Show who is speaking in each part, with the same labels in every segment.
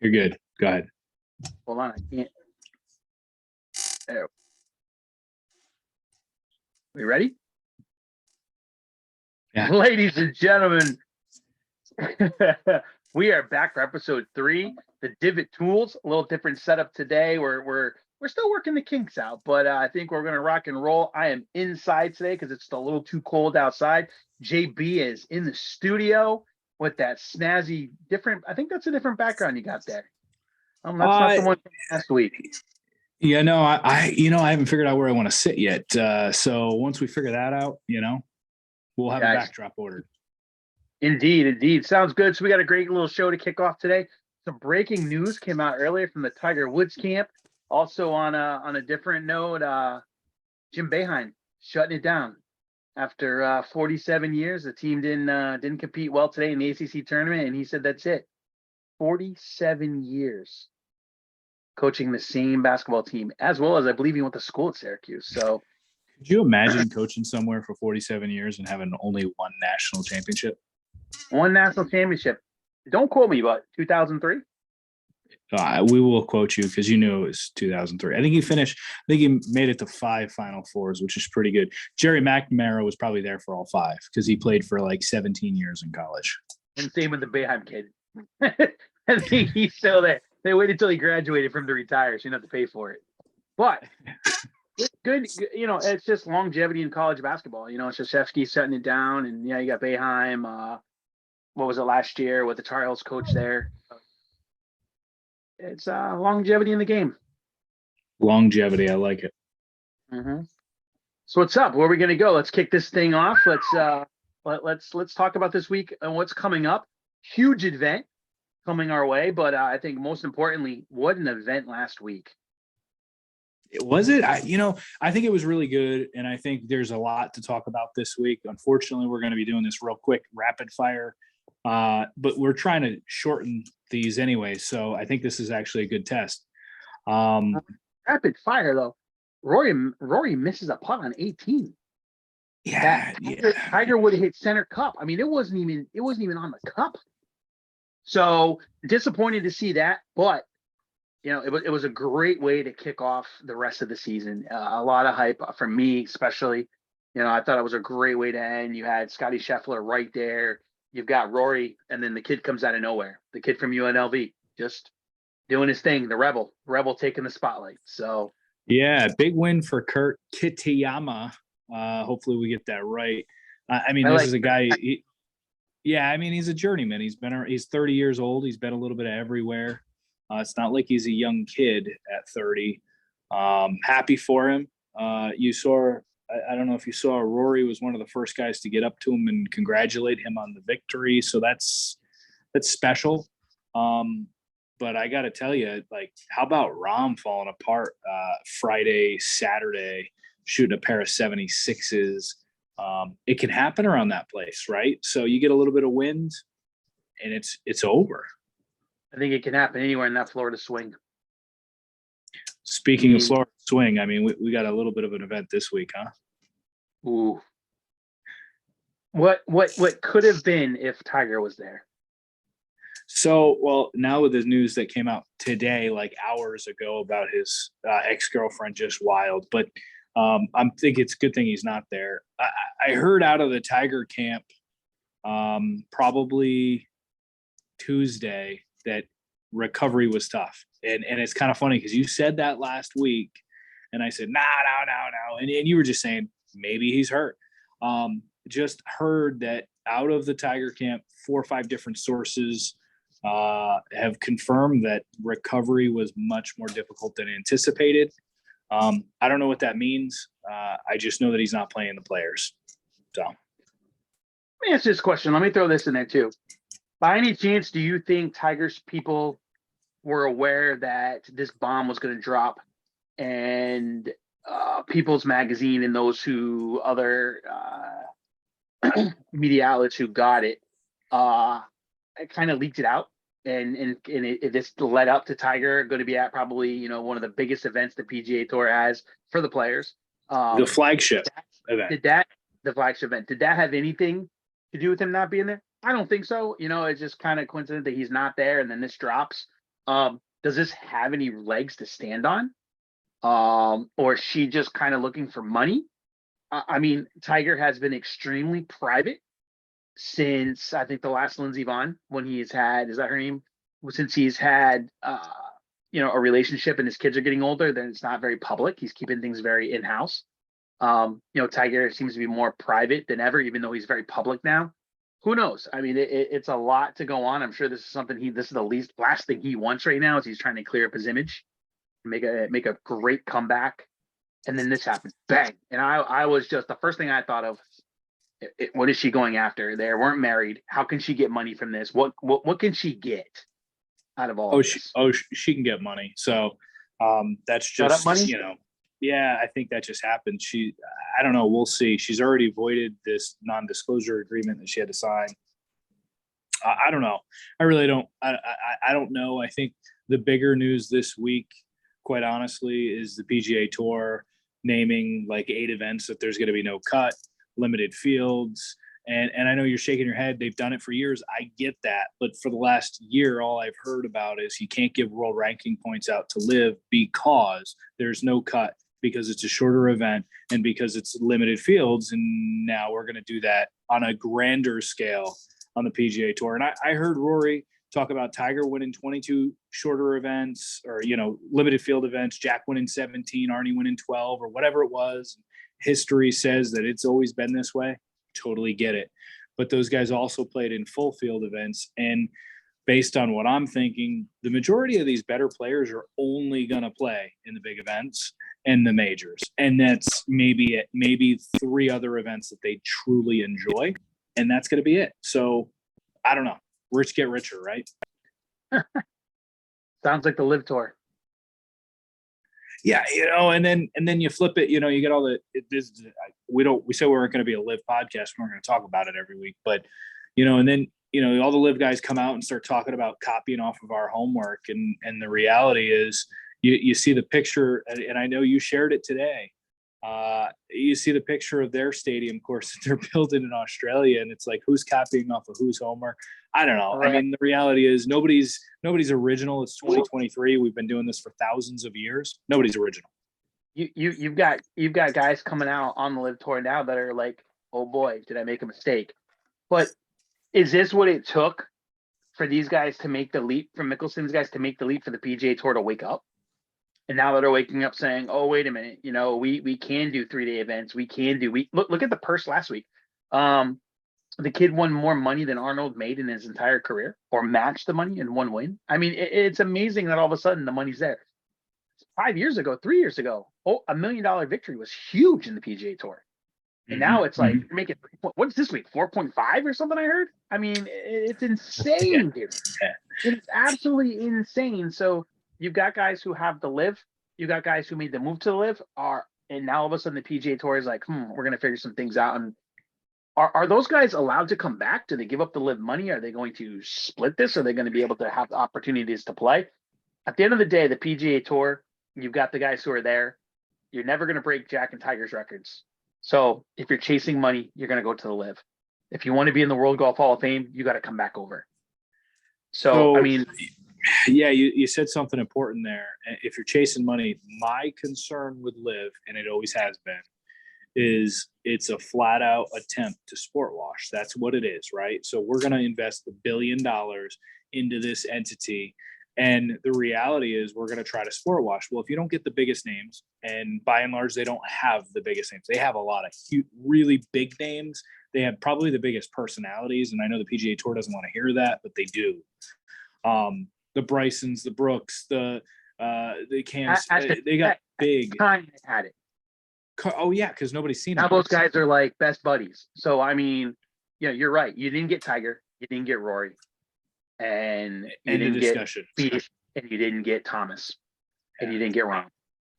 Speaker 1: You're good. Go ahead.
Speaker 2: Hold on, I can't. There. We ready?
Speaker 1: Yeah.
Speaker 2: Ladies and gentlemen, we are back for episode 3, the Divot Toolz. A little different setup today. We're still working the kinks out, but I think we're gonna rock and roll. I am inside today because it's a little too cold outside. JB is in the studio with that snazzy different. I think that's a different background you got there. That's not the one from last week.
Speaker 1: Yeah, no, I haven't figured out where I want to sit yet. So once we figure that out, we'll have a backdrop ordered.
Speaker 2: Indeed. Sounds good. So we got a great little show to kick off today. Some breaking news came out earlier from the Tiger Woods camp. Also on a different note, Jim Boeheim shutting it down after 47 years. The team didn't compete well today in the ACC tournament, and he said that's it. 47 years coaching the same basketball team, as well as I believe he went to school at Syracuse. So
Speaker 1: could you imagine coaching somewhere for 47 years and having only one national championship?
Speaker 2: One national championship. Don't quote me, but 2003?
Speaker 1: We will quote you because you knew it was 2003. I think he made it to 5 Final Fours, which is pretty good. Jerry McNamara was probably there for all 5 because he played for like 17 years in college.
Speaker 2: And same with the Boeheim kid. I think he's still there. They waited until he graduated from to retire, so you don't have to pay for it. But it's good, it's just longevity in college basketball. Krzyzewski setting it down, and you got Boeheim. What was it last year with the Tar Heels coach there? It's longevity in the game.
Speaker 1: Longevity, I like it.
Speaker 2: Mm-hmm. So what's up? Where are we going to go? Let's kick this thing off. Let's talk about this week and what's coming up. Huge event coming our way, but I think most importantly, what an event last week.
Speaker 1: Was it? I think it was really good, and I think there's a lot to talk about this week. Unfortunately, we're going to be doing this real quick, rapid fire, but we're trying to shorten these anyway, so I think this is actually a good test.
Speaker 2: Rapid fire, though. Rory misses a putt on 18.
Speaker 1: Yeah,
Speaker 2: Tiger would have hit center cup. I mean, it wasn't even on the cup. So disappointed to see that, but it was a great way to kick off the rest of the season. A lot of hype from me, especially. I thought it was a great way to end. You had Scotty Scheffler right there. You've got Rory, and then the kid comes out of nowhere. The kid from UNLV, just doing his thing. The Rebel taking the spotlight. So
Speaker 1: yeah, big win for Kurt Kitayama. Hopefully we get that right. This is a guy. He's a journeyman. He's 30 years old. He's been a little bit of everywhere. It's not like he's a young kid at 30. Happy for him. I don't know if you saw, Rory was one of the first guys to get up to him and congratulate him on the victory. So that's special. But I got to tell you, how about Rahm falling apart Friday, Saturday, shooting a pair of 76s? It can happen around that place, right? So you get a little bit of wind and it's over.
Speaker 2: I think it can happen anywhere in that Florida swing.
Speaker 1: Speaking of Florida swing, we got a little bit of an event this week, huh?
Speaker 2: Ooh. What could have been if Tiger was there?
Speaker 1: So, well, now with the news that came out today, like hours ago, about his ex-girlfriend, just wild. But I'm thinking it's a good thing he's not there. I heard out of the Tiger camp probably Tuesday that recovery was tough. And it's kind of funny because you said that last week, and I said, no. And you were just saying, maybe he's hurt. Just heard that out of the Tiger camp, 4 or 5 different sources have confirmed that recovery was much more difficult than anticipated. I don't know what that means. I just know that he's not playing the Players. So
Speaker 2: let me ask this question. Let me throw this in there too. By any chance, do you think Tiger's people were aware that this bomb was going to drop, and People's Magazine and those other media outlets who got it kind of leaked it out, and this led up to Tiger going to be at probably one of the biggest events the PGA Tour has for the Players,
Speaker 1: the flagship event.
Speaker 2: The flagship event, did that have anything to do with him not being there? I don't think so. It's just kind of coincident that he's not there, and then this drops. Does this have any legs to stand on? Or is she just kind of looking for money? I mean, Tiger has been extremely private since I think the last Lindsey Vonn, when he's had, is that her name? Since he's had, a relationship and his kids are getting older, then it's not very public. He's keeping things very in-house. Tiger seems to be more private than ever, even though he's very public now. Who knows? I mean, it's a lot to go on. I'm sure this is something this is the last thing he wants right now is he's trying to clear up his image, make a great comeback. And then this happened, bang. And I was just, the first thing I thought of, what is she going after? They weren't married. How can she get money from this? What can she get out of all this?
Speaker 1: She can get money. So that's
Speaker 2: Shut up
Speaker 1: just,
Speaker 2: money?
Speaker 1: Yeah, I think that just happened. I don't know. We'll see. She's already voided this non-disclosure agreement that she had to sign. I don't know. I really don't. I don't know. I think the bigger news this week, quite honestly, is the PGA Tour naming like 8 events that there's going to be no cut, limited fields. And I know you're shaking your head. They've done it for years. I get that. But for the last year, all I've heard about is you can't give world ranking points out to live because there's no cut, because it's a shorter event and because it's limited fields. And now we're going to do that on a grander scale on the PGA Tour. And I heard Rory talk about Tiger winning 22 shorter events or, limited field events, Jack winning 17, Arnie winning 12 or whatever it was. History says that it's always been this way. Totally get it. But those guys also played in full field events. And based on what I'm thinking, the majority of these better players are only going to play in the big events and the majors. And that's maybe 3 other events that they truly enjoy. And that's going to be it. So I don't know. Rich get richer, right?
Speaker 2: Sounds like the Live Tour.
Speaker 1: Yeah, and then you flip it. You get all we said we weren't going to be a live podcast. We weren't going to talk about it every week, but and then all the live guys come out and start talking about copying off of our homework, and the reality is you see the picture, and I know you shared it today. You see the picture of their stadium course that they're building in Australia, and it's like, who's copying off of whose homework? I don't know. Right. I mean, the reality is nobody's original. It's 2023. We've been doing this for thousands of years. Nobody's original.
Speaker 2: You've got guys coming out on the Live Tour now that are like, oh boy, did I make a mistake? But is this what it took for these guys to make the leap, for Mickelson's guys to make the leap for the PGA Tour to wake up? And now that they're waking up saying, oh, wait a minute, we can do 3-day events. We can do, look at the purse last week. The kid won more money than Arnold made in his entire career, or matched the money in one win. I mean, it's amazing that all of a sudden the money's there. 3 years ago, $1 million victory was huge in the PGA Tour. And now it's like, you're making, what's this week? 4.5 or something I heard? I mean, it's insane, dude. It's absolutely insane. So you've got guys who have the live. You got guys who made the move to the live, and now all of a sudden the PGA Tour is like, we're going to figure some things out. And are those guys allowed to come back? Do they give up the live money? Are they going to split this? Are they going to be able to have the opportunities to play? At the end of the day, the PGA Tour, you've got the guys who are there. You're never going to break Jack and Tiger's records. So if you're chasing money, you're going to go to the live. If you want to be in the World Golf Hall of Fame, you got to come back over. So I mean,
Speaker 1: yeah, you said something important there. If you're chasing money, my concern with live, and it always has been, is it's a flat out attempt to sport wash. That's what it is, right? So we're going to invest $1 billion into this entity. And the reality is we're going to try to sport wash. Well, if you don't get the biggest names, and by and large, they don't have the biggest names. They have a lot of really big names. They have probably the biggest personalities. And I know the PGA Tour doesn't want to hear that, but they do. The Brysons, the Brooks, the Cams, they got big.
Speaker 2: Time had it.
Speaker 1: Oh yeah, because nobody's seen
Speaker 2: now those guys are like best buddies. So I mean, you're right. You didn't get Tiger, you didn't get Rory, and you didn't get Spieth, and you didn't get Thomas, and you didn't get Ron.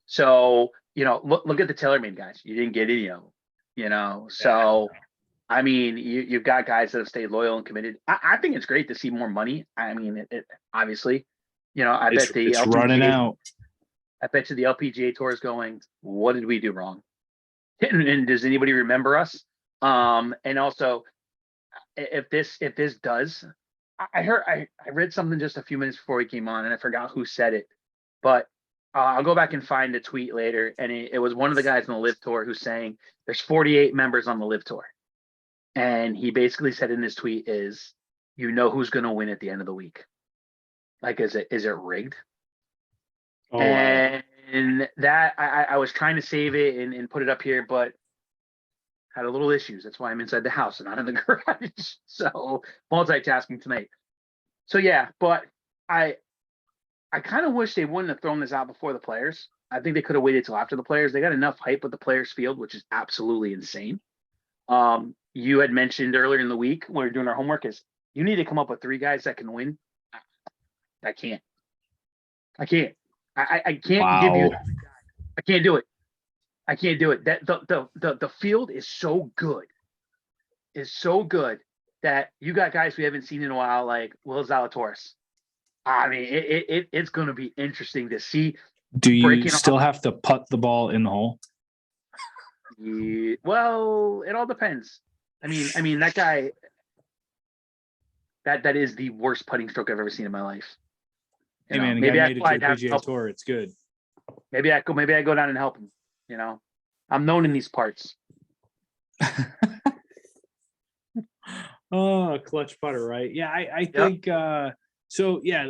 Speaker 2: So look at the TaylorMade guys. You didn't get any of them. So I mean, you've got guys that have stayed loyal and committed. I think it's great to see more money. I mean, it obviously, I bet it's LPGA,
Speaker 1: running out.
Speaker 2: I bet you the LPGA Tour is going, what did we do wrong? And does anybody remember us? And also, if this does, I read something just a few minutes before we came on, and I forgot who said it, but I'll go back and find the tweet later. And it was one of the guys on the Live Tour who's saying there's 48 members on the Live Tour, and he basically said in this tweet is, who's going to win at the end of the week. Like, is it rigged?
Speaker 1: Oh,
Speaker 2: and that I was trying to save it and put it up here, but had a little issues. That's why I'm inside the house and not in the garage. So multitasking tonight. So yeah, but I kind of wish they wouldn't have thrown this out before the players. I think they could have waited till after the players. They got enough hype with the players field, which is absolutely insane. You had mentioned earlier in the week when we were doing our homework is you need to come up with 3 guys that can win. I can't. I can't give you. I can't do it. I can't do it. That the field is so good. That you got guys we haven't seen in a while, like Will Zalatoris. I mean, it's going to be interesting to see.
Speaker 1: Do you still have to putt the ball in the hole?
Speaker 2: Yeah, well, it all depends. I mean that guy. That is the worst putting stroke I've ever seen in my life.
Speaker 1: Hey man, maybe I made it to the PGA Tour. It's good.
Speaker 2: Maybe I go down and help him. I'm known in these parts.
Speaker 1: Oh, clutch putter, right? Yeah, I think so. Yeah,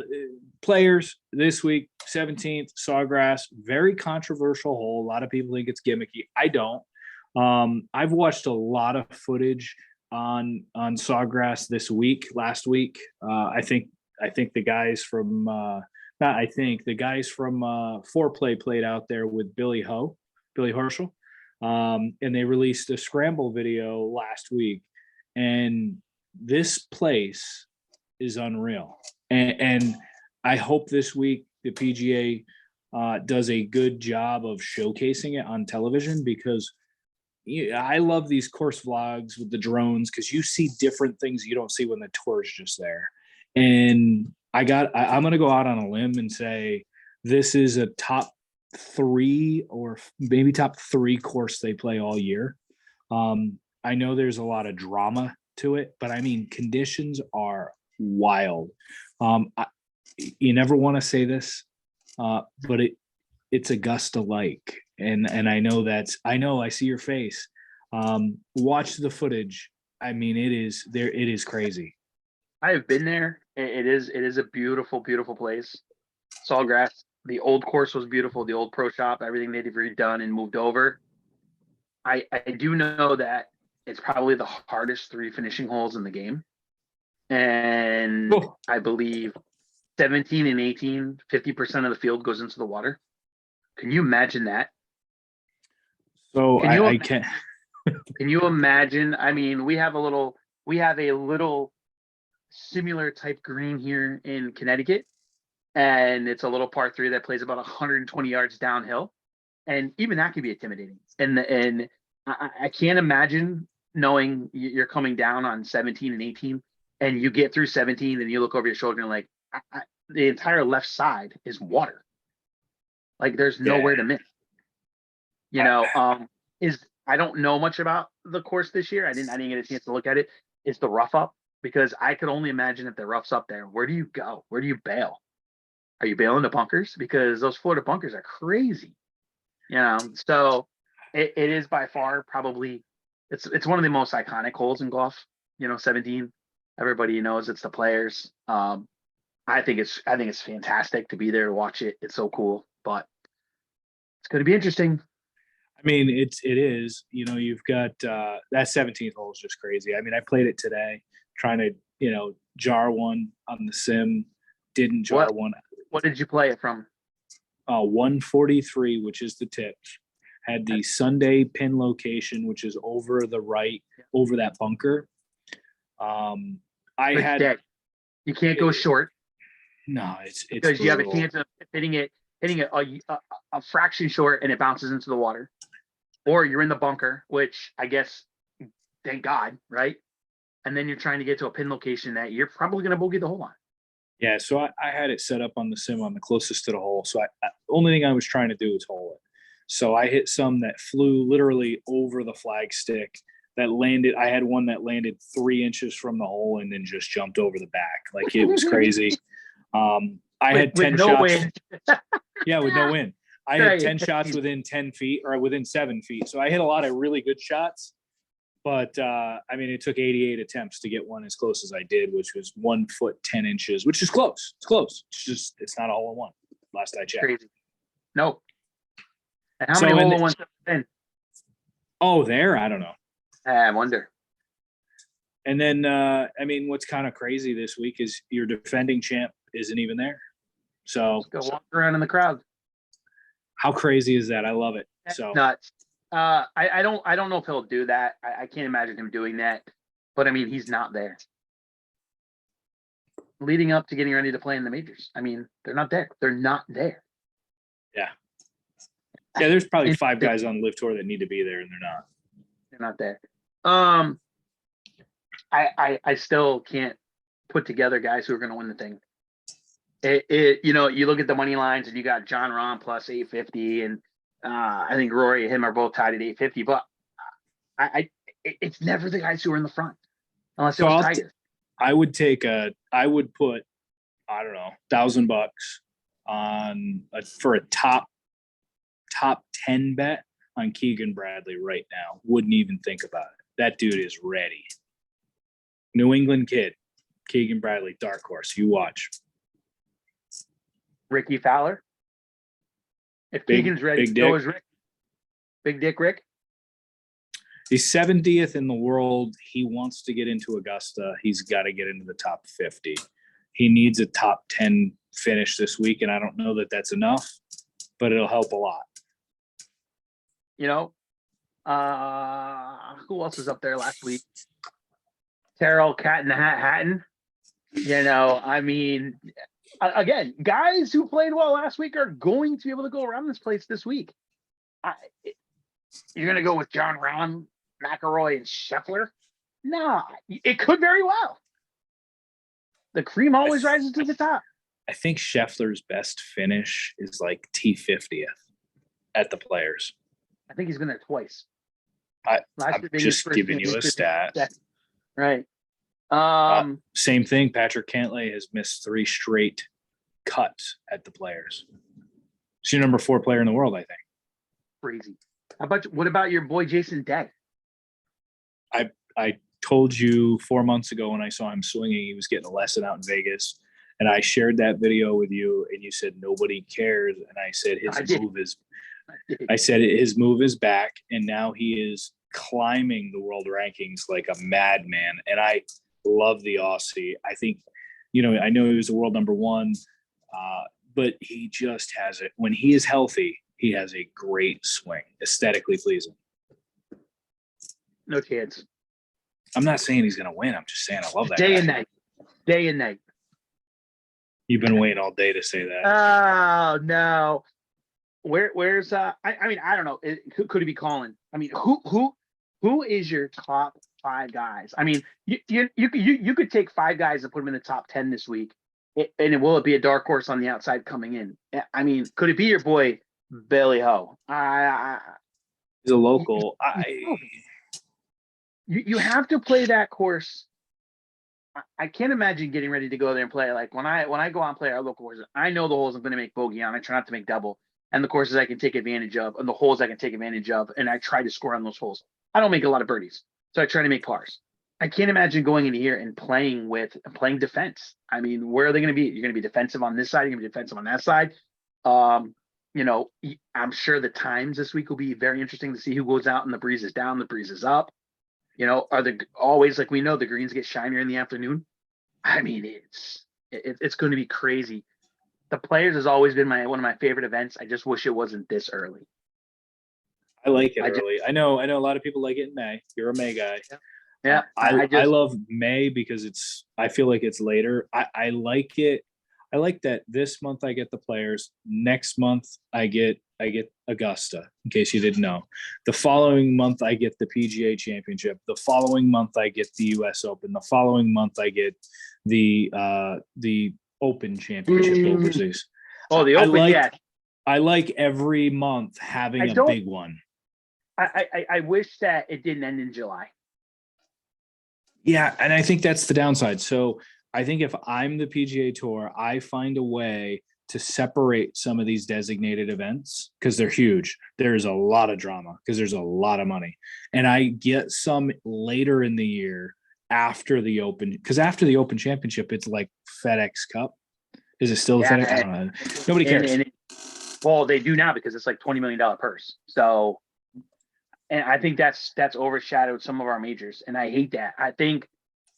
Speaker 1: players this week, 17th, Sawgrass, very controversial hole. A lot of people think it's gimmicky. I don't. I've watched a lot of footage on Sawgrass this week, last week. I think the guys from the guys from Foreplay played out there with Billy Horschel. And they released a scramble video last week. And this place is unreal. And I hope this week the PGA does a good job of showcasing it on television, because I love these course vlogs with the drones, because you see different things you don't see when the tour is just there. And I'm going to go out on a limb and say this is a top 3 or maybe top 3 course they play all year. I know there's a lot of drama to it, but I mean, conditions are wild. You never want to say this, but it's Augusta-like. And I know I see your face. Watch the footage. I mean, it is crazy.
Speaker 2: I have been there. It is a beautiful, beautiful place. Sawgrass. The old course was beautiful. The old pro shop, everything they've redone and moved over. I do know that it's probably the hardest 3 finishing holes in the game. And I believe 17 and 18, 50% of the field goes into the water. Can you imagine that?
Speaker 1: So I can't.
Speaker 2: Can you imagine? I mean, we have a little similar type green here in Connecticut, and it's a little par 3 that plays about 120 yards downhill, and even that can be intimidating. And I can't imagine knowing you're coming down on 17 and 18, and you get through 17, and you look over your shoulder and like the entire left side is water. Like there's nowhere to miss. I don't know much about the course this year. I didn't get a chance to look at it. Is the rough up? Because I could only imagine if the rough's up there, where do you go? Where do you bail? Are you bailing the bunkers? Because those Florida bunkers are crazy. So it is by far probably it's one of the most iconic holes in golf. 17. Everybody knows it's the players. I think it's fantastic to be there to watch it. It's so cool, but it's going to be interesting.
Speaker 1: I mean, it is. You've got that 17th hole is just crazy. I mean, I played it today, trying to jar one on the sim. Didn't jar one.
Speaker 2: What did you play it from?
Speaker 1: 143, which is the tip. Had the Sunday pin location, which is over the right, over that bunker.
Speaker 2: You can't go short.
Speaker 1: No, it's
Speaker 2: because
Speaker 1: brutal.
Speaker 2: You have a chance of hitting it a fraction short and it bounces into the water, or you're in the bunker, which I guess, thank God, right? And then you're trying to get to a pin location that you're probably going to bogey the hole on.
Speaker 1: Yeah, so I had it set up on the sim on the closest to the hole. So the only thing I was trying to do was hole it. So I hit some that flew literally over the flag stick that landed. I had one that landed 3 inches from the hole and then just jumped over the back. Like it was crazy. I had 10
Speaker 2: no
Speaker 1: shots.
Speaker 2: Wind.
Speaker 1: Yeah, with no wind. I
Speaker 2: Right.
Speaker 1: had 10 shots within 10 feet or within 7 feet. So I hit a lot of really good shots. But I mean, it took 88 attempts to get one as close as I did, which was 1 foot 10 inches, which is close. It's close. It's not a hole in one. Last I checked.
Speaker 2: Crazy. No. And how many hole in ones have been?
Speaker 1: Oh, there? I don't know.
Speaker 2: I wonder.
Speaker 1: And then, I mean, what's kind of crazy this week is your defending champ isn't even there. So
Speaker 2: let's go walk around in the crowd.
Speaker 1: How crazy is that? I love it.
Speaker 2: That's
Speaker 1: so
Speaker 2: nuts. I don't know if he'll do that. I can't imagine him doing that. But I mean, he's not there. Leading up to getting ready to play in the majors. I mean, they're not there. They're not there.
Speaker 1: Yeah. Yeah, there's probably 5 guys on Live Tour that need to be there and they're not.
Speaker 2: They're not there. I still can't put together guys who are going to win the thing. You look at the money lines and you got John Rahm plus 850 and I think Rory and him are both tied at 850, but it's never the guys who are in the front unless it was Tiger.
Speaker 1: I would put, I don't know, $1,000 on for a top 10 bet on Keegan Bradley right now. Wouldn't even think about it. That dude is ready. New England kid, Keegan Bradley, dark horse. You watch.
Speaker 2: Ricky Fowler. If Keegan's ready, so is Rick. Big Dick Rick.
Speaker 1: He's 70th in the world. He wants to get into Augusta. He's got to get into the top 50. He needs a top 10 finish this week, and I don't know that that's enough, but it'll help a lot.
Speaker 2: Who else was up there last week? Terrell Cat in the Hatton. I mean, again, guys who played well last week are going to be able to go around this place this week. You're going to go with John Rahm, McIlroy, and Scheffler? No, it could very well. The cream always rises to the top.
Speaker 1: I think Scheffler's best finish is like T50th at the Players.
Speaker 2: I think he's been there twice.
Speaker 1: I'm just giving you a stat.
Speaker 2: Right.
Speaker 1: Same thing. Patrick Cantlay has missed 3 straight cuts at the Players. He's your number 4 player in the world, I think.
Speaker 2: Crazy. What about your boy Jason Day?
Speaker 1: I told you 4 months ago when I saw him swinging, he was getting a lesson out in Vegas, and I shared that video with you, and you said nobody cares, and I said his move is back, and now he is climbing the world rankings like a madman, and I love the Aussie. I think, I know he was the world number 1, but he just has it. When he is healthy, he has a great swing, aesthetically pleasing.
Speaker 2: No chance.
Speaker 1: I'm not saying he's going to win. I'm just saying I love that
Speaker 2: Day
Speaker 1: guy.
Speaker 2: and night. Day and night.
Speaker 1: You've been waiting all day to say that.
Speaker 2: Oh, no. Where's I mean, I don't know. Could he be calling? I mean, who is your top 5 guys? I mean, you could take 5 guys and put them in the top 10 this week, and will it be a dark horse on the outside coming in? I mean, could it be your boy Billy Ho?
Speaker 1: He's a local.
Speaker 2: You have to play that course. I can't imagine getting ready to go there and play. Like when I go out and play our local courses, I know the holes I'm going to make bogey on. I try not to make double, and the courses I can take advantage of, and the holes I can take advantage of, and I try to score on those holes. I don't make a lot of birdies, so I try to make pars. I can't imagine going in here and playing defense. I mean, where are they going to be? You're going to be defensive on this side. You're going to be defensive on that side. I'm sure the times this week will be very interesting to see who goes out and the breeze is down, the breeze is up. Are the always, like we know, the greens get shinier in the afternoon. I mean, it's going to be crazy. The Players has always been one of my favorite events. I just wish it wasn't this early.
Speaker 1: I like it early. I know a lot of people like it in May. You're a May guy.
Speaker 2: Yeah.
Speaker 1: I love May because I feel like it's later. I like it. I like that this month I get the Players. Next month I get Augusta, in case you didn't know. The following month I get the PGA Championship. The following month I get the US Open. The following month I get the Open Championship overseas.
Speaker 2: Oh, the Open,
Speaker 1: I like every month having a big one.
Speaker 2: I wish that it didn't end in July.
Speaker 1: Yeah, and I think that's the downside. So I think if I'm the PGA Tour, I find a way to separate some of these designated events because they're huge. There's a lot of drama because there's a lot of money. And I get some later in the year after the Open, because after the Open Championship, it's like FedEx Cup. Is it still the
Speaker 2: Yeah,
Speaker 1: FedEx? I don't know. Nobody cares.
Speaker 2: Well, they do now because it's like $20 million purse. So, and I think that's overshadowed some of our majors, and I hate that. I think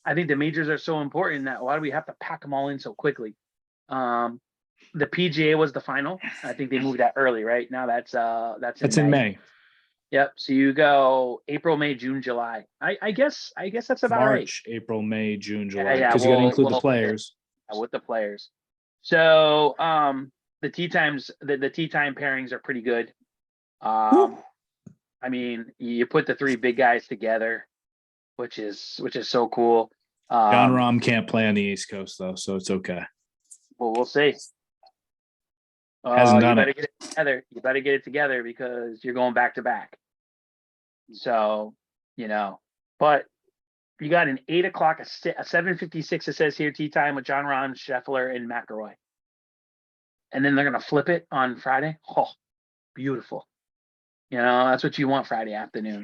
Speaker 2: the majors are so important that why do we have to pack them all in so quickly? The PGA was the final. I think they moved that early, right? Now that's
Speaker 1: in
Speaker 2: May.
Speaker 1: May.
Speaker 2: Yep. So you go April, May, June, July. I guess that's about
Speaker 1: March,
Speaker 2: right.
Speaker 1: April, May, June, July.
Speaker 2: Yeah.
Speaker 1: Because you got to include the players.
Speaker 2: With the players. So the tee times, the tee time pairings are pretty good. I mean, you put the three big guys together, which is so cool.
Speaker 1: John Rahm can't play on the East Coast though, so it's okay.
Speaker 2: Well, we'll see.
Speaker 1: Hasn't done
Speaker 2: Get it together. You better get it together because you're going back to back. So, but you got an 8 o'clock, a 7:56. It says here tee time with John Rahm, Scheffler, and McIlroy. And then they're gonna flip it on Friday. Oh, beautiful. That's what you want Friday afternoon.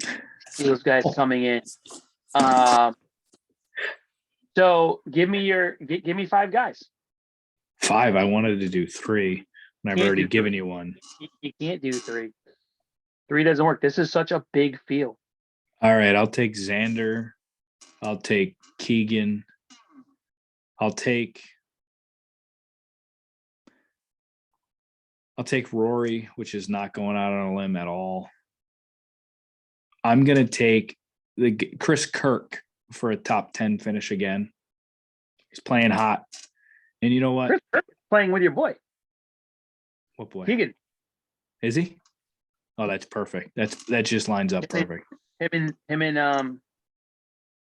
Speaker 2: See those guys coming in. So give me 5 guys.
Speaker 1: 5. I wanted to do 3, and I've already given you one.
Speaker 2: You can't do 3. 3 doesn't work. This is such a big field.
Speaker 1: All right, I'll take Xander. I'll take Keegan. I'll take Rory, which is not going out on a limb at all. I'm going to take Chris Kirk for a top 10 finish again. He's playing hot. And you know what?
Speaker 2: Chris Kirk is playing with your boy.
Speaker 1: What boy?
Speaker 2: Keegan.
Speaker 1: Is he? Oh, that's perfect. That just lines up perfect.
Speaker 2: Him and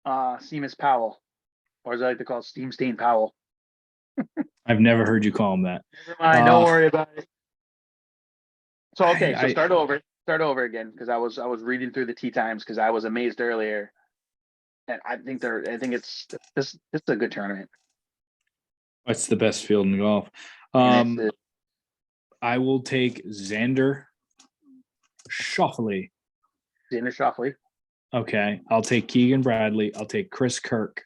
Speaker 2: Seamus Powell, or as I like to call it, Steam Stain Powell.
Speaker 1: I've never heard you call him that.
Speaker 2: Never mind. Don't worry about it. So okay, start over again because I was reading through the tee times because I was amazed earlier, and I think it's this is a good tournament.
Speaker 1: It's the best field in golf. I will take Xander Schauffele. Okay, I'll take Keegan Bradley. I'll take Chris Kirk.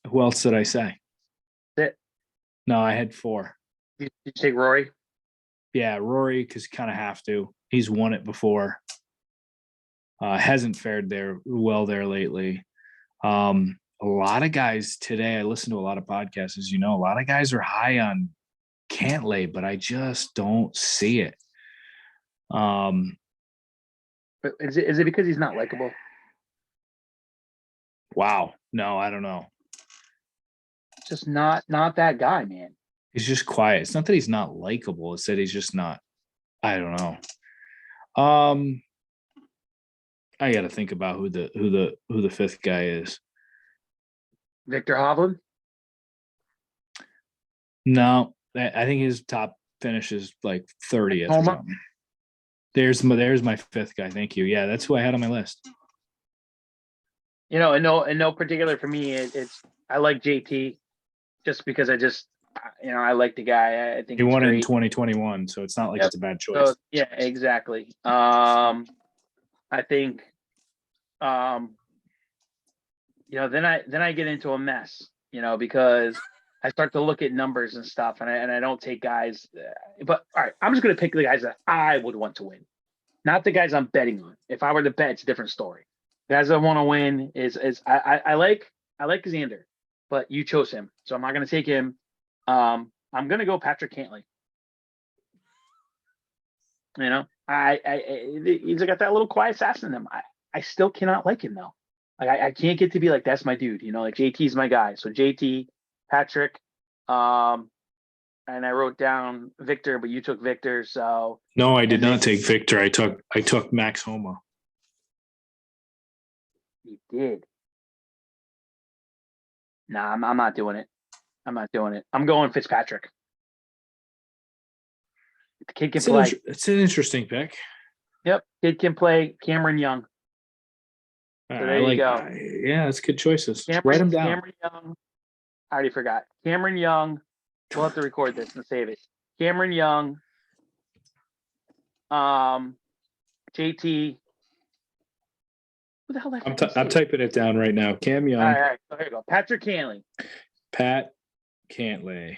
Speaker 1: Who else did I say?
Speaker 2: That's it.
Speaker 1: No, I had 4.
Speaker 2: You take Rory?
Speaker 1: Yeah, Rory, because kind of have to. He's won it before. Hasn't fared well there lately. A lot of guys today, I listen to a lot of podcasts, as you know, a lot of guys are high on Cantlay, but I just don't see it.
Speaker 2: But is it because he's not likable?
Speaker 1: Wow. No, I don't know.
Speaker 2: Just not that guy, man.
Speaker 1: He's just quiet. It's not that he's not likable. It's that he's just not. I don't know. I got to think about who the 5th guy is.
Speaker 2: Victor Hovland?
Speaker 1: No, I think his top finish is like 30th or something. There's my 5th guy. Thank you. Yeah, that's who I had on my list.
Speaker 2: In no particular for me, it's I like JT just because I like the guy. I think
Speaker 1: he won it in 2021, so it's not like it's a bad choice.
Speaker 2: So, yeah, exactly. I think, then I get into a mess, because I start to look at numbers and stuff, and I don't take guys. But all right, I'm just gonna pick the guys that I would want to win, not the guys I'm betting on. If I were to bet, it's a different story. The guys I want to win is I like Xander, but you chose him, so I'm not gonna take him. I'm gonna go Patrick Cantlay. He's got that little quiet assassin in him. I still cannot like him though. Like I can't get to be like that's my dude. Like JT's my guy. So JT, Patrick, and I wrote down Victor, but you took Victor. So
Speaker 1: no, I did not take Victor. I took Max Homa.
Speaker 2: You did. Nah, I'm not doing it. I'm going Fitzpatrick. The kid can play.
Speaker 1: It's an interesting pick.
Speaker 2: Yep, kid can play. Cameron Young. So there you go.
Speaker 1: Yeah, that's good choices. Write them down.
Speaker 2: Cameron Young. I already forgot. Cameron Young. We'll have to record this and save it. Cameron Young. JT. Who the hell?
Speaker 1: I'm typing it down right now. Cam Young.
Speaker 2: All right. So here you go. Patrick Cantley.
Speaker 1: Pat Cantley.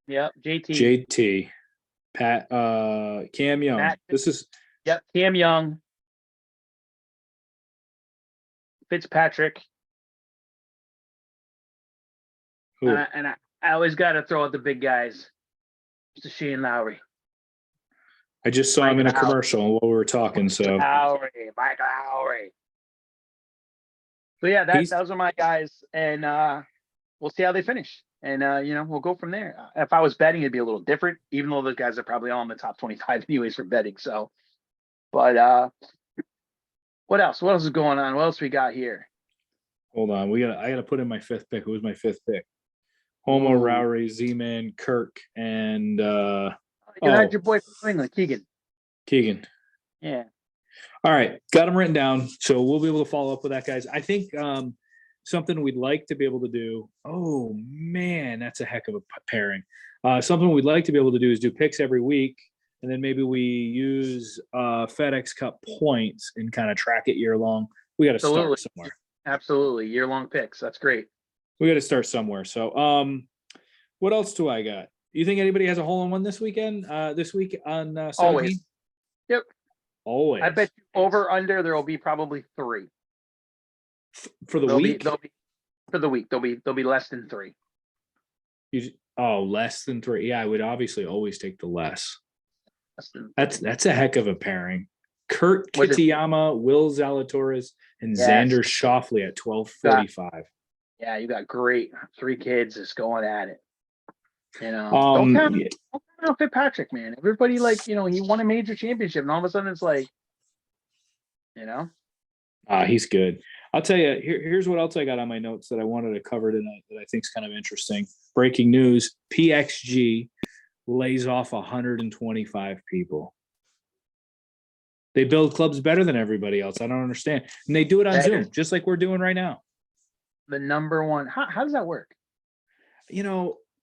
Speaker 2: Yep. JT.
Speaker 1: Pat. Cam Young. This is.
Speaker 2: Yep. Cam Young. Fitzpatrick. And I always got to throw out the big guys. Mr. Shane Lowry.
Speaker 1: I just saw him in a commercial while we were talking. So
Speaker 2: Mike Lowry. So yeah, those are my guys, and we'll see how they finish, and we'll go from there. If I was betting, it'd be a little different, even though those guys are probably all in the top 25 anyways for betting. So, but what else? What else is going on? What else we got here?
Speaker 1: Hold on, I gotta put in my fifth pick. Who was my fifth pick? Homo, Rowry, Z-Man, Kirk, and
Speaker 2: you had your boy from England,
Speaker 1: Keegan.
Speaker 2: Yeah.
Speaker 1: All right, got them written down, so we'll be able to follow up with that, guys. I think something we'd like to be able to do. Oh man, that's a heck of a pairing. Something we'd like to be able to do is do picks every week, and then maybe we use FedEx Cup points and kind of track it year long. We got to start somewhere.
Speaker 2: Absolutely, year-long picks. That's great.
Speaker 1: We got to start somewhere. So, what else do I got? You think anybody has a hole-in-one this weekend? This week on 17?
Speaker 2: Always. Yep.
Speaker 1: Always.
Speaker 2: I bet you over under there will be probably 3
Speaker 1: for the week.
Speaker 2: For the week, there'll be less than 3.
Speaker 1: Less than 3. Yeah, I would obviously always take the less. That's a heck of a pairing. Kurt Kitayama, Will Zalatoris, and Xander Schauffele at 12:45.
Speaker 2: Yeah, you got great 3 kids just going at it. Don't count Fitzpatrick, man. Everybody he won a major championship, and all of a sudden it's like,
Speaker 1: he's good. I'll tell you. Here's what else I got on my notes that I wanted to cover tonight that I think is kind of interesting. Breaking news: PXG lays off 125 people. They build clubs better than everybody else. I don't understand, and they do it on Zoom, just like we're doing right now.
Speaker 2: The number one. How does that work?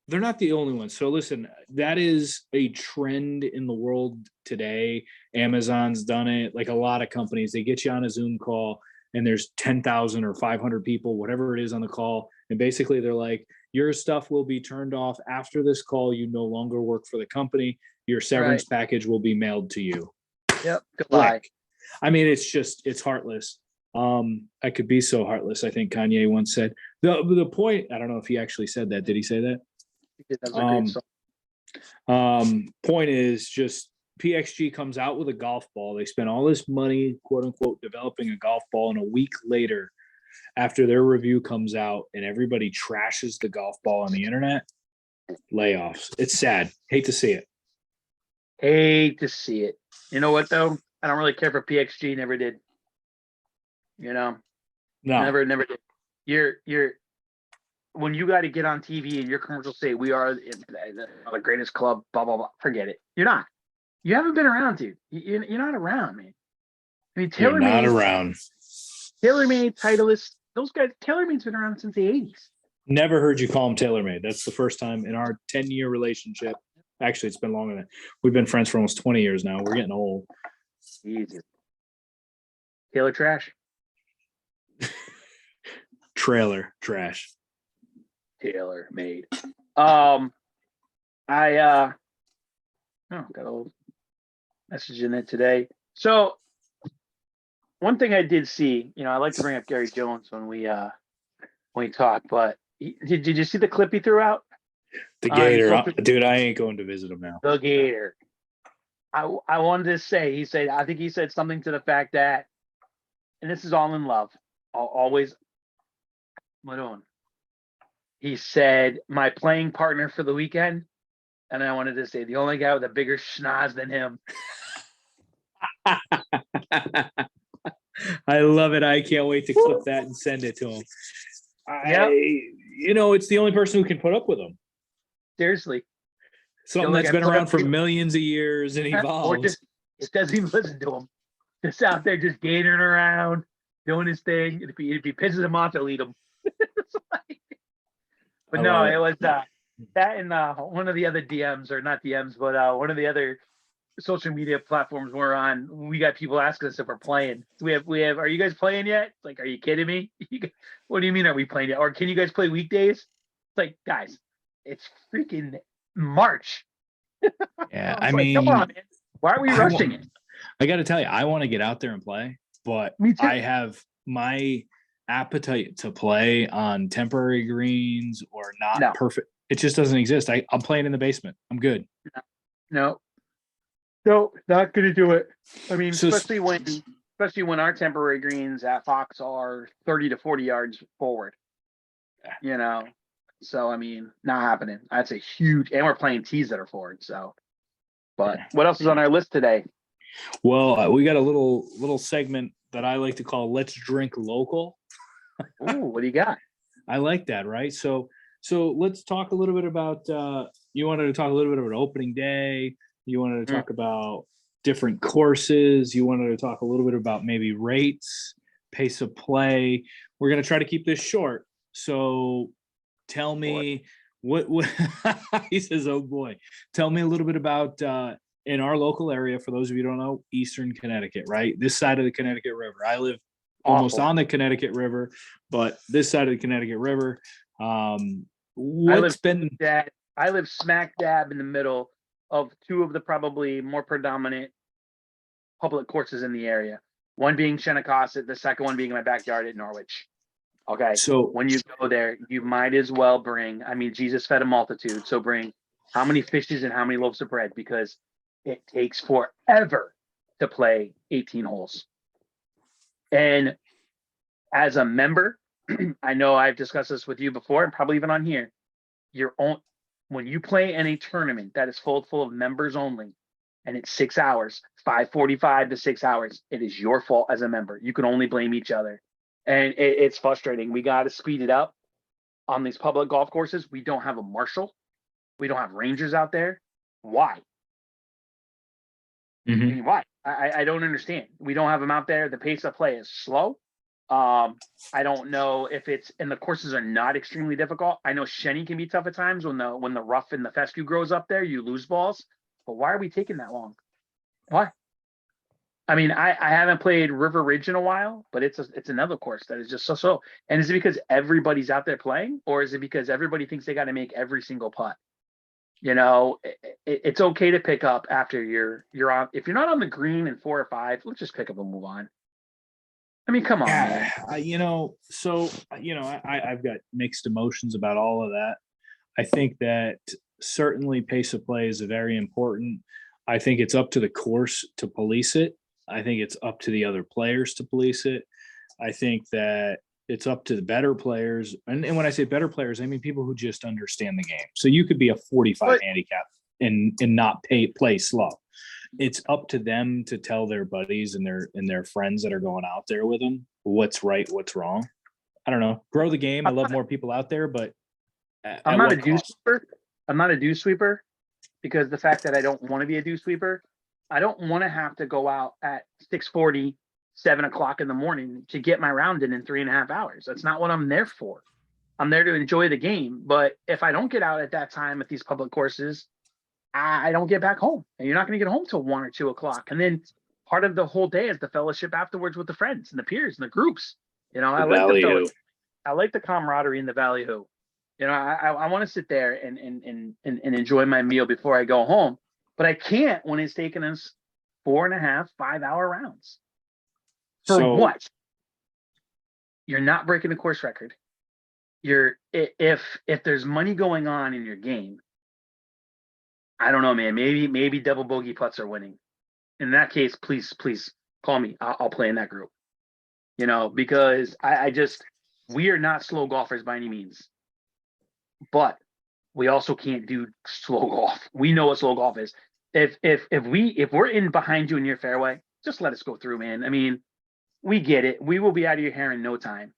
Speaker 1: They're not the only ones. So listen, that is a trend in the world today. Amazon's done it. Like a lot of companies, they get you on a Zoom call and there's 10,000 or 500 people, whatever it is on the call. And basically they're like, your stuff will be turned off after this call. You no longer work for the company. Your severance package will be mailed to you.
Speaker 2: Yep. Goodbye.
Speaker 1: I mean, it's heartless. I could be so heartless. I think Kanye once said the point. I don't know if he actually said that. Did he say that? Point is just PXG comes out with a golf ball. They spend all this money, quote unquote, developing a golf ball, and a week later, after their review comes out and everybody trashes the golf ball on the internet, layoffs. It's sad. Hate to see it.
Speaker 2: You know what though? I don't really care for PXG. Never did. No. Never did. You're when you got to get on TV and your commercials say we are the greatest club, blah blah blah. Forget it. You're not. You haven't been around, dude. You're not around, man. I mean,
Speaker 1: TaylorMade, not around.
Speaker 2: TaylorMade, Titleist, those guys. TaylorMade's been around since the 80s.
Speaker 1: Never heard you call them TaylorMade. That's the first time in our 10-year relationship. Actually, it's been longer than we've been friends for almost 20 years now. We're getting old.
Speaker 2: Jesus. Taylor trash.
Speaker 1: Trailer trash.
Speaker 2: TaylorMade. I got a little message in it today. So one thing I did see, I like to bring up Gary Jones when we talk, but did you see the clip he threw out?
Speaker 1: The Gator, dude, I ain't going to visit him now.
Speaker 2: The Gator. I wanted to say, I think he said something to the fact that, and this is all in love, I'll always, what on? He said, my playing partner for the weekend, and I wanted to say, the only guy with a bigger schnoz than him.
Speaker 1: I love it. I can't wait to clip that and send it to him. It's the only person who can put up with him.
Speaker 2: Seriously.
Speaker 1: Something that's been around for millions of years and evolved.
Speaker 2: Or just doesn't even listen to him. Just out there just gatering around. doing his thing. If he pisses him off, he'll eat him. But
Speaker 1: I
Speaker 2: no,
Speaker 1: love
Speaker 2: it
Speaker 1: it.
Speaker 2: was that and one of the other DMs, or not DMs, but one of the other social media platforms we're on. We got people asking us if we're playing. We have. Are you guys playing yet? It's like, are you kidding me? What do you mean? Are we playing yet? Or can you guys play weekdays? It's like, guys, it's freaking March.
Speaker 1: Yeah,
Speaker 2: I
Speaker 1: I
Speaker 2: was like, come
Speaker 1: mean,
Speaker 2: on, man. Why are we rushing it?
Speaker 1: I got to tell you, I want to get out there and play, but
Speaker 2: Me too.
Speaker 1: I have my appetite to play on temporary greens or not
Speaker 2: No.
Speaker 1: perfect. It just doesn't exist. I'm playing in the basement. I'm good.
Speaker 2: No, not gonna do it. I mean,
Speaker 1: So
Speaker 2: especially when our temporary greens at Fox are 30 to 40 yards forward. You know, so I mean, not happening. That's a huge, and we're playing tees that are forward. So, but what else is on our list today?
Speaker 1: well, we got a little segment that I like to call "Let's Drink Local."
Speaker 2: Ooh, what do you got?
Speaker 1: I like that, right? So let's talk a little bit about. You wanted to talk a little bit about opening day. You wanted to talk about different courses. You wanted to talk a little bit about maybe rates, pace of play. We're going to try to keep this short. So tell me what he says, oh boy, tell me a little bit about in our local area. For those of you who don't know, Eastern Connecticut, right? This side of the Connecticut River. I live almost on the Connecticut River, but this side of the Connecticut River.
Speaker 2: I live smack dab in the middle of two of the probably more predominant public courses in the area. One being Shinnecock, the second one being in my backyard at Norwich. Okay.
Speaker 1: So
Speaker 2: when you go there, you might as well bring, I mean, Jesus fed a multitude. So bring how many fishes and how many loaves of bread, because it takes forever to play 18 holes. And as a member, I know I've discussed this with you before and probably even on here, when you play in a tournament that is full of members only, and it's 6 hours, 5:45 to 6 hours, it is your fault as a member. You can only blame each other. And it's frustrating. We got to speed it up on these public golf courses. We don't have a marshal. We don't have rangers out there. Why? I mean, why? I don't understand. We don't have them out there. The pace of play is slow. I don't know if it's, and the courses are not extremely difficult. I know Shenny can be tough at times when the rough and the fescue grows up there, you lose balls. But why are we taking that long? Why? I mean, I haven't played River Ridge in a while, but it's another course that is just so slow. And is it because everybody's out there playing, or is it because everybody thinks they got to make every single putt? You know, it's okay to pick up after you're on. If you're not on the green in 4 or 5, let's just pick up and move on. I mean, come on, man.
Speaker 1: I've got mixed emotions about all of that. I think that certainly pace of play is very important. I think it's up to the course to police it. I think it's up to the other players to police it. I think that it's up to the better players. And when I say better players, I mean people who just understand the game. So you could be a 45 handicap and not play slow. It's up to them to tell their buddies and their friends that are going out there with them what's right, what's wrong. I don't know. Grow the game. I love more people out there, but
Speaker 2: I'm not a dew sweeper. I'm not a dew sweeper because the fact that I don't want to be a dew sweeper, I don't want to have to go out at 6:40, 7 o'clock in the morning to get my round in 3.5 hours. That's not what I'm there for. I'm there to enjoy the game. But if I don't get out at that time at these public courses, I don't get back home. And you're not going to get home till 1 or 2 o'clock. And then part of the whole day is the fellowship afterwards with the friends and the peers and the groups. You know, I like the fellowship. I like the camaraderie and the value. You know, I want to sit there and enjoy my meal before I go home, but I can't when it's taking us 4.5, 5 hour rounds. For what? You're not breaking the course record. If there's money going on in your game, I don't know, man. Maybe double bogey putts are winning. In that case, please call me. I'll play in that group. You know, because we are not slow golfers by any means. But we also can't do slow golf. We know what slow golf is. If we're in behind you in your fairway, just let us go through, man. I mean, we get it. We will be out of your hair in no time.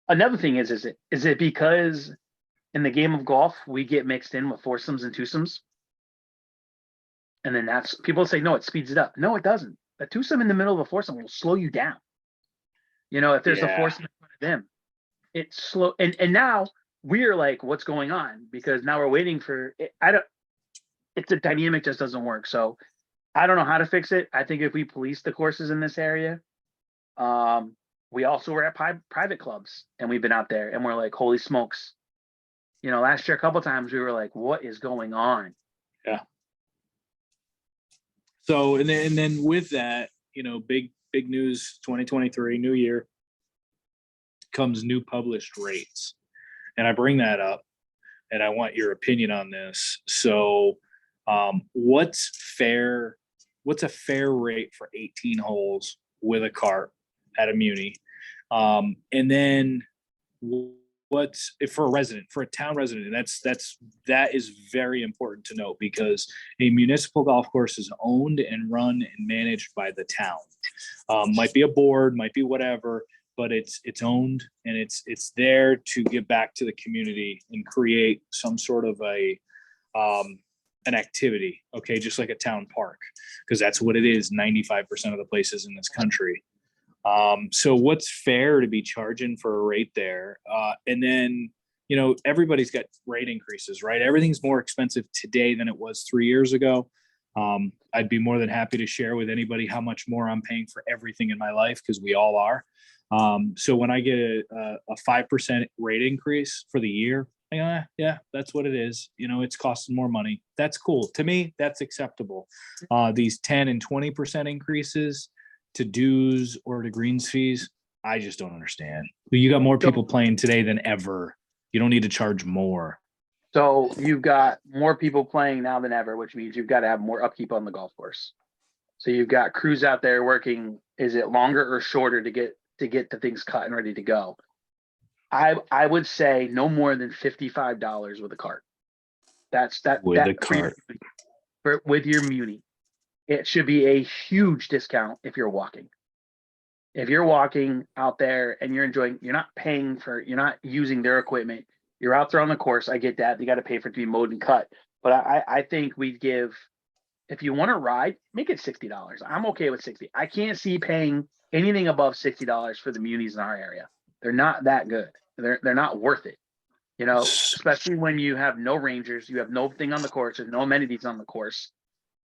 Speaker 2: Another thing is it because in the game of golf we get mixed in with foursomes and twosomes, and then people say no, it speeds it up. No, it doesn't. A twosome in the middle of a foursome will slow you down. You know, if there's a force in front of them, it's slow. And now we're like, what's going on? Because now we're waiting for it. It's a dynamic just doesn't work. So I don't know how to fix it. I think if we police the courses in this area, we also were at private clubs and we've been out there and we're like, holy smokes. You know, last year, a couple times we were like, what is going on?
Speaker 1: Yeah. So, and then with that, you know, big news, 2023, new year, comes new published rates. And I bring that up and I want your opinion on this. So, what's a fair rate for 18 holes with a cart at a Muni? And then what's for a town resident? And that is very important to note because a municipal golf course is owned and run and managed by the town. Might be a board, might be whatever, but it's owned and it's there to give back to the community and create some sort of an activity, okay, just like a town park, because that's what it is 95% of the places in this country. So what's fair to be charging for a rate there? And then, you know, everybody's got rate increases, right? Everything's more expensive today than it was 3 years ago. I'd be more than happy to share with anybody how much more I'm paying for everything in my life, because we all are. So when I get a 5% rate increase for the year, yeah, that's what it is. You know, it's costing more money. That's cool. To me, that's acceptable. These 10 and 20% increases to dues or to greens fees, I just don't understand. You got more people playing today than ever. You don't need to charge more.
Speaker 2: So you've got more people playing now than ever, which means you've got to have more upkeep on the golf course. So you've got crews out there working. Is it longer or shorter to get the things cut and ready to go? I would say no more than $55 with a cart. That's
Speaker 1: with a cart
Speaker 2: with your Muni. It should be a huge discount if you're walking. If you're walking out there and you're enjoying, you're not using their equipment. You're out there on the course. I get that. You got to pay for it to be mowed and cut. But I think we'd give, if you want to ride, make it $60. I'm okay with 60. I can't see paying anything above $60 for the Munis in our area. They're not that good. They're not worth it. You know, especially when you have no rangers, you have no thing on the course, there's no amenities on the course.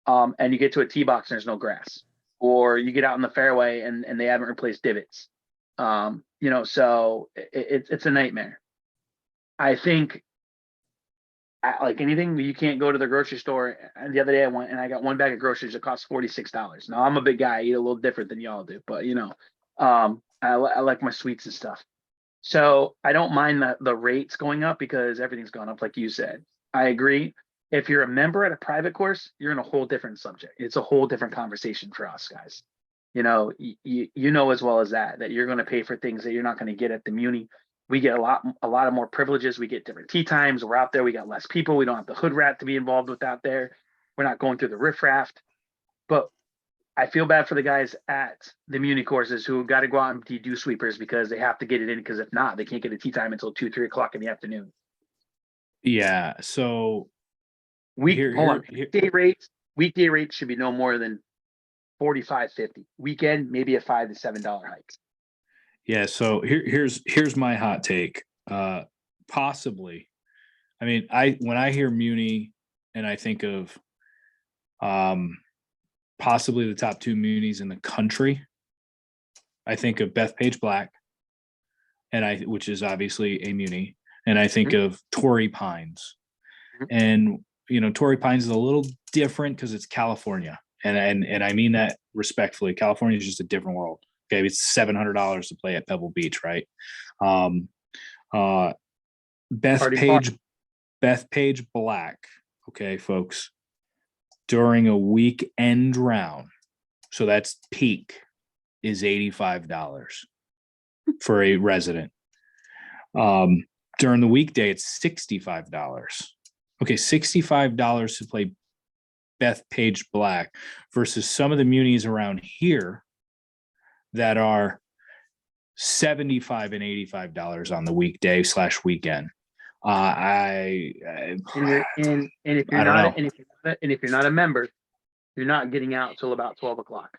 Speaker 2: And you get to a tee box and there's no grass, or you get out in the fairway and they haven't replaced divots. You know, so it's a nightmare. I think like anything, you can't go to the grocery store. And the other day I went and I got one bag of groceries that cost $46. Now I'm a big guy, I eat a little different than y'all do, but you know, I like my sweets and stuff. So I don't mind the rates going up because everything's gone up, like you said. I agree. If you're a member at a private course, you're in a whole different subject. It's a whole different conversation for us guys. You know, you know as well as that you're going to pay for things that you're not going to get at the Muni. We get a lot of more privileges. We get different tee times. We're out there. We got less people. We don't have the hood rat to be involved with out there. We're not going through the riffraff. But I feel bad for the guys at the Muni courses who got to go out and be dew sweepers because they have to get it in, because if not, they can't get a tee time until 3 o'clock in the afternoon.
Speaker 1: Yeah. So
Speaker 2: weekday rates should be no more than $45.50. Weekend, maybe a $5 to $7 hike.
Speaker 1: Yeah. So here's my hot take. Possibly. I mean, when I hear Muni and I think of possibly the top 2 Munis in the country, I think of Bethpage Black, which is obviously a Muni, and I think of Torrey Pines. And you know, Torrey Pines is a little different because it's California, and I mean that respectfully. California is just a different world. Okay, it's $700 to play at Pebble Beach, right? Bethpage Black, okay, folks, during a weekend round, so that's peak, is $85 for a resident. During the weekday, it's $65. Okay, $65 to play Bethpage Black versus some of the Munis around here that are $75 and $85 on the weekday / weekend.
Speaker 2: If you're not a member, you're not getting out till about 12 o'clock.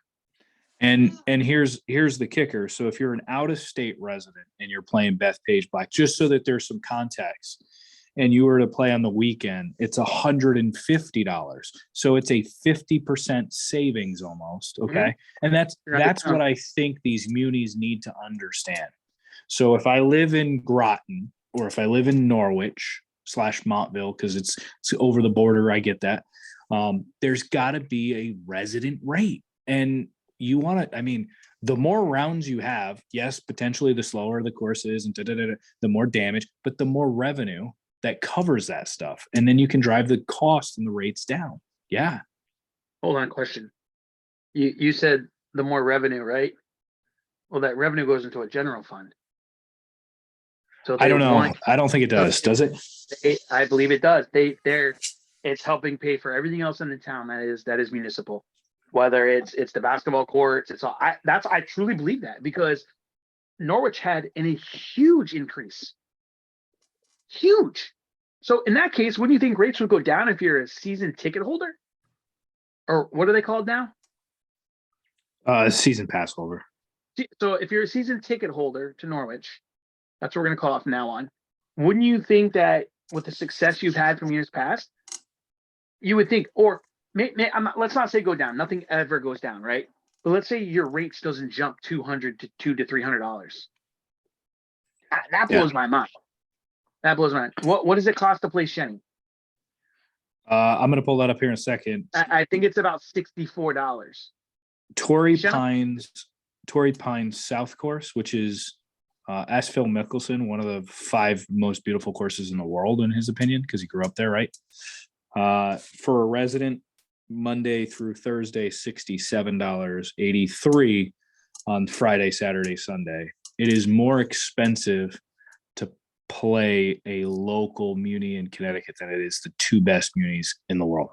Speaker 1: And here's the kicker. So if you're an out-of-state resident and you're playing Bethpage Black, just so that there's some context, and you were to play on the weekend, it's $150. So it's a 50% savings almost. Okay. And that's what I think these munis need to understand. So if I live in Groton, or if I live in Norwich / Montville, because it's over the border, I get that. There's got to be a resident rate. And you want to, I mean, the more rounds you have, yes, potentially the slower the course is and the more damage, but the more revenue that covers that stuff. And then you can drive the cost and the rates down. Yeah.
Speaker 2: Hold on, question. You said the more revenue, right? Well, that revenue goes into a general fund. So
Speaker 1: I don't know. I don't think it does. Does it?
Speaker 2: I believe it does. It's helping pay for everything else in the town that is municipal. Whether it's the basketball courts, it's all. I truly believe that, because Norwich had a huge increase. Huge. So in that case, wouldn't you think rates would go down if you're a season ticket holder? Or what are they called now?
Speaker 1: Season pass holder.
Speaker 2: So if you're a season ticket holder to Norwich, that's what we're going to call it from now on. Wouldn't you think that with the success you've had from years past, you would think, or let's not say go down. Nothing ever goes down, right? But let's say your rates doesn't jump $200 to $300. That blows my mind. That blows my mind. What does it cost to play Shenny?
Speaker 1: I'm going to pull that up here in a second.
Speaker 2: I think it's about $64.
Speaker 1: Torrey Pines South Course, which is ask Phil Mickelson, one of the 5 most beautiful courses in the world, in his opinion, because he grew up there, right? For a resident, Monday through Thursday, $67, 83 on Friday, Saturday, Sunday. It is more expensive to play a local muni in Connecticut than it is the 2 best munis in the world.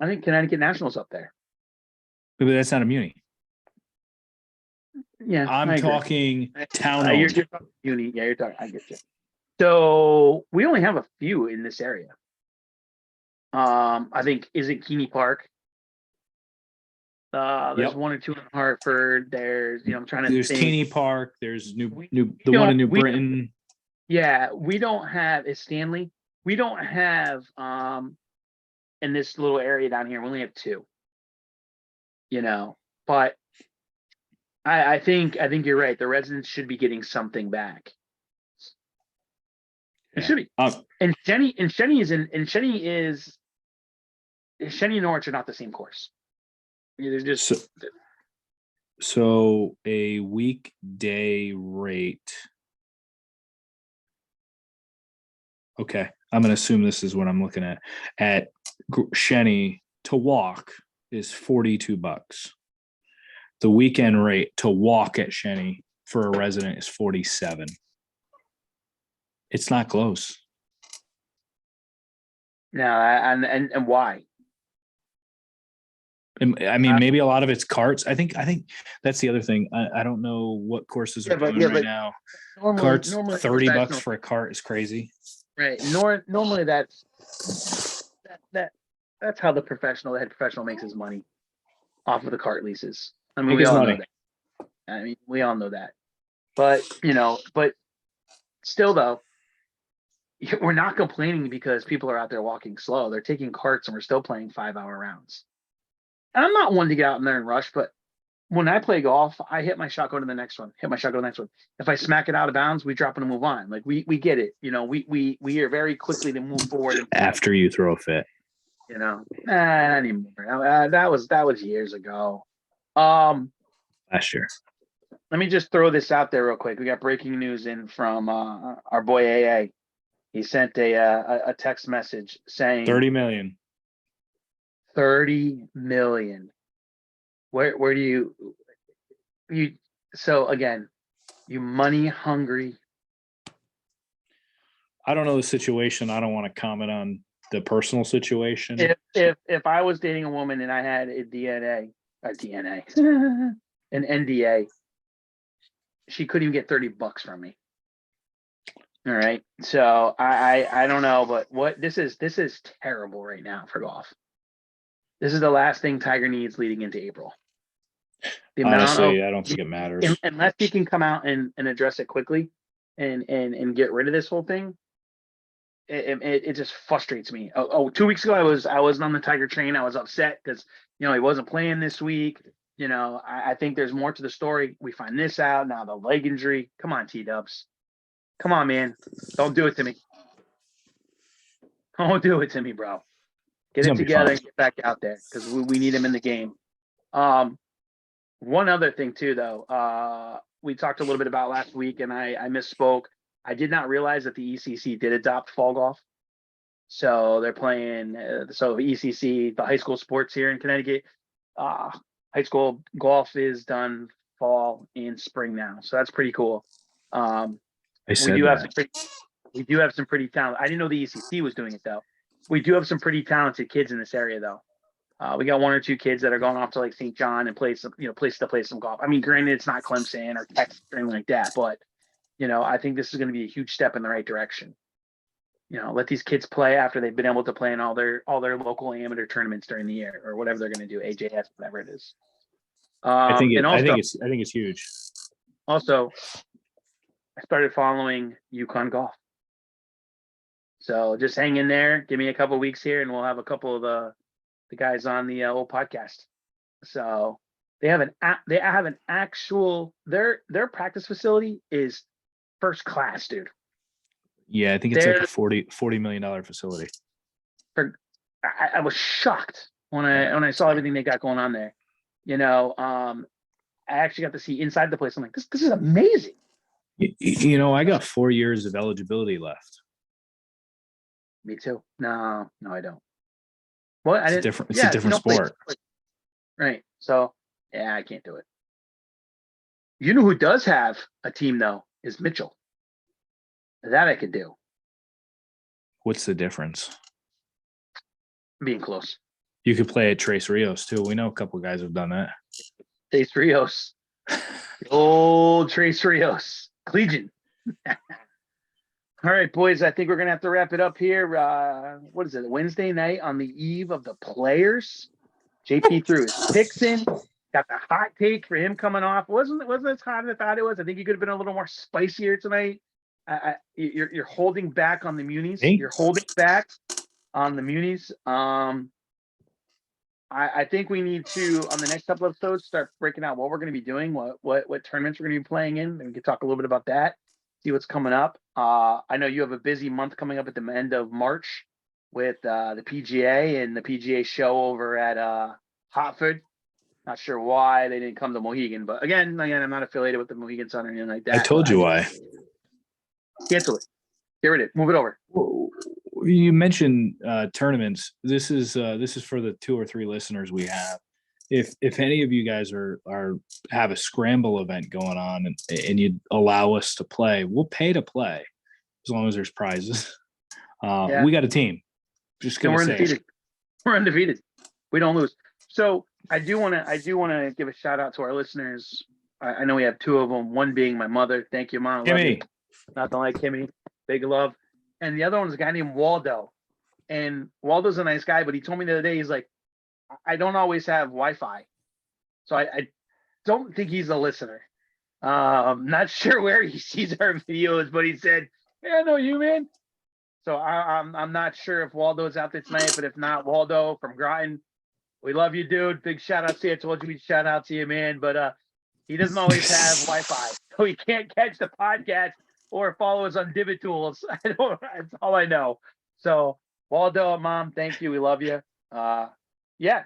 Speaker 2: I think Connecticut National's up there.
Speaker 1: But that's not a muni.
Speaker 2: Yeah,
Speaker 1: I'm talking town.
Speaker 2: You're talking muni. Yeah, you're talking. I get you. So we only have a few in this area. I think, is it Keeney Park? There's 1 or 2 in Hartford. There's, I'm trying to
Speaker 1: There's
Speaker 2: think.
Speaker 1: Keeney Park. There's the one in New Britain.
Speaker 2: Yeah, we don't have, is Stanley. We don't have in this little area down here. We only have 2. But I think you're right. The residents should be getting something back. It should be. And Shenny and Norwich are not the same course. They're just
Speaker 1: so a weekday rate. Okay, I'm going to assume this is what I'm looking at. At Shenny to walk is $42. The weekend rate to walk at Shenny for a resident is $47. It's not close.
Speaker 2: No, and why?
Speaker 1: I mean, maybe a lot of it's carts. I think that's the other thing. I don't know what courses are doing right now. Carts, $30 for a cart is crazy.
Speaker 2: Right. Normally that's how the head professional makes his money, off of the cart leases. I mean, we all know that. We all know that. But still though, we're not complaining because people are out there walking slow. They're taking carts and we're still playing 5-hour rounds. And I'm not one to get out in there and rush, but when I play golf, I hit my shot, go to the next one, hit my shot, go to the next one. If I smack it out of bounds, we drop it and move on. Like we get it. We are very quickly to move forward.
Speaker 1: After you throw a fit.
Speaker 2: Not anymore. That was years ago.
Speaker 1: Last year.
Speaker 2: Let me just throw this out there real quick. We got breaking news in from our boy AA. He sent a text message saying
Speaker 1: 30 million.
Speaker 2: 30 million. Where do you so again, you money hungry?
Speaker 1: I don't know the situation. I don't want to comment on the personal situation.
Speaker 2: If I was dating a woman and I had an NDA, she couldn't even get $30 from me. All right. So I don't know, but this is terrible right now for golf. This is the last thing Tiger needs leading into April. The amount of
Speaker 1: Honestly, I don't think it matters.
Speaker 2: unless he can come out and address it quickly and get rid of this whole thing, it just frustrates me. 2 weeks ago I wasn't on the Tiger train. I was upset because he wasn't playing this week. I think there's more to the story. We find this out now, the leg injury. Come on, T-Dubs. Come on, man. Don't do it to me. Don't do it to me, bro. Get it together and get back out there because we need him in the game. One other thing too, though, we talked a little bit about last week, and I misspoke. I did not realize that the ECC did adopt fall golf. So they're playing. So ECC, the high school sports here in Connecticut, high school golf is done fall and spring now. So that's pretty cool. We do have some pretty talented. I didn't know the ECC was doing it though. We do have some pretty talented kids in this area though. We got one or two kids that are going off to like St. John and play some, places to play some golf. I mean, granted, it's not Clemson or Texas or anything like that, but I think this is going to be a huge step in the right direction. Let these kids play after they've been able to play in all their local amateur tournaments during the year or whatever they're going to do, AJS, whatever it is.
Speaker 1: I think it's huge.
Speaker 2: Also, I started following Yukon Golf. So just hang in there. Give me a couple of weeks here, and we'll have a couple of the guys on the old podcast. So they have an actual their practice facility is first class, dude.
Speaker 1: Yeah, I think it's like a $40 million facility.
Speaker 2: I was shocked when I saw everything they got going on there. I actually got to see inside the place. I'm like, this is amazing.
Speaker 1: I got 4 years of eligibility left.
Speaker 2: Me too. No, I don't. Well,
Speaker 1: It's a different sport.
Speaker 2: Right. So, yeah, I can't do it. You know who does have a team, though, is Mitchell. That I could do.
Speaker 1: What's the difference?
Speaker 2: Being close.
Speaker 1: You could play at Tres Rios, too. We know a couple of guys have done that.
Speaker 2: Tres Rios. Old Tres Rios. Collegian. All right, boys, I think we're going to have to wrap it up here. What is it, Wednesday night on the eve of the Players? JP threw his picks in. Got the hot take for him coming off. Wasn't as hot as I thought it was. I think he could have been a little more spicier tonight. You're holding back on the Munis. You're holding back on the Munis. I think we need to, on the next couple of episodes, start breaking out what we're going to be doing, what tournaments we're going to be playing in. And we can talk a little bit about that, see what's coming up. I know you have a busy month coming up at the end of March with the PGA and the PGA show over at Hartford. Not sure why they didn't come to Mohegan, but again, I'm not affiliated with the Mohegan Sun or anything like that.
Speaker 1: I told you why.
Speaker 2: Cancel it. Get rid of it. Move it over.
Speaker 1: You mentioned tournaments. This is for the 2 or 3 listeners we have. If any of you guys have a scramble event going on and you allow us to play, we'll pay to play as long as there's prizes. We got a team. Just gonna say
Speaker 2: we're undefeated. We don't lose. So I do want to give a shout out to our listeners. I know we have 2 of them. One being my mother. Thank you, Mom.
Speaker 1: Kimmy.
Speaker 2: Nothing like Kimmy. Big love. And the other one is a guy named Waldo. And Waldo's a nice guy, but he told me the other day, he's like, I don't always have Wi-Fi. So I don't think he's a listener. Not sure where he sees our videos, but he said, "Yeah, I know you, man." So I'm not sure if Waldo's out there tonight, but if not, Waldo from Groton, we love you, dude. Big shout out to you. I told you we'd shout out to you, man. But he doesn't always have Wi-Fi, so he can't catch the podcast or follow us on Divot Toolz. That's all I know. So Waldo, Mom, thank you. We love you.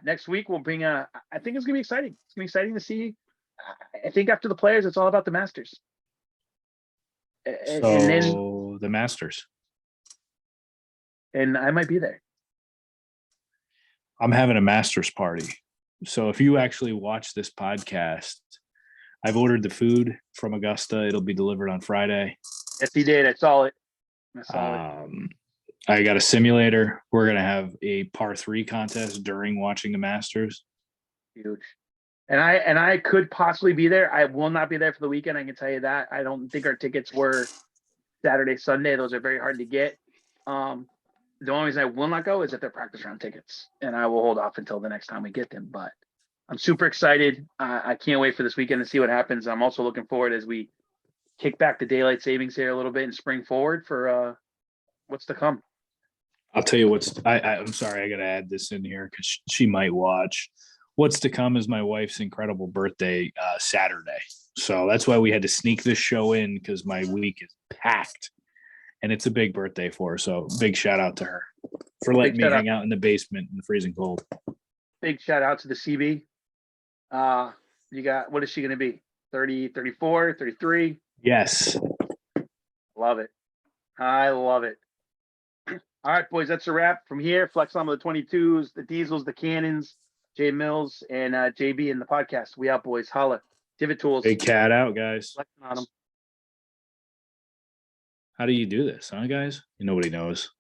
Speaker 2: Next week we'll bring I think it's gonna be exciting. It's gonna be exciting to see. I think after the Players, it's all about the Masters.
Speaker 1: And then the Masters.
Speaker 2: And I might be there.
Speaker 1: I'm having a Masters party. So if you actually watch this podcast, I've ordered the food from Augusta. It'll be delivered on Friday.
Speaker 2: Yes, he did. I saw it.
Speaker 1: I got a simulator. We're going to have a par 3 contest during watching the Masters.
Speaker 2: Huge. And I could possibly be there. I will not be there for the weekend. I can tell you that. I don't think our tickets were Saturday, Sunday. Those are very hard to get. The only reason I will not go is if they're practice round tickets, and I will hold off until the next time we get them. But I'm super excited. I can't wait for this weekend to see what happens. I'm also looking forward as we kick back the daylight savings here a little bit and spring forward for what's to come.
Speaker 1: I'll tell you I'm sorry, I got to add this in here because she might watch. What's to come is my wife's incredible birthday Saturday. So that's why we had to sneak this show in, because my week is packed and it's a big birthday for her. So big shout out to her for letting me hang out in the basement in the freezing cold.
Speaker 2: Big shout out to the CB. You got, what is she going to be? 30, 34, 33?
Speaker 1: Yes.
Speaker 2: Love it. I love it. All right, boys, that's a wrap. From here, flex on with the 22s, the Diesels, the Cannons, Jmills, and JB in the podcast. We out, boys. Holla. Divot Toolz.
Speaker 1: Big Cat out, guys.
Speaker 2: Flexing on them.
Speaker 1: How do you do this, huh, guys? Nobody knows.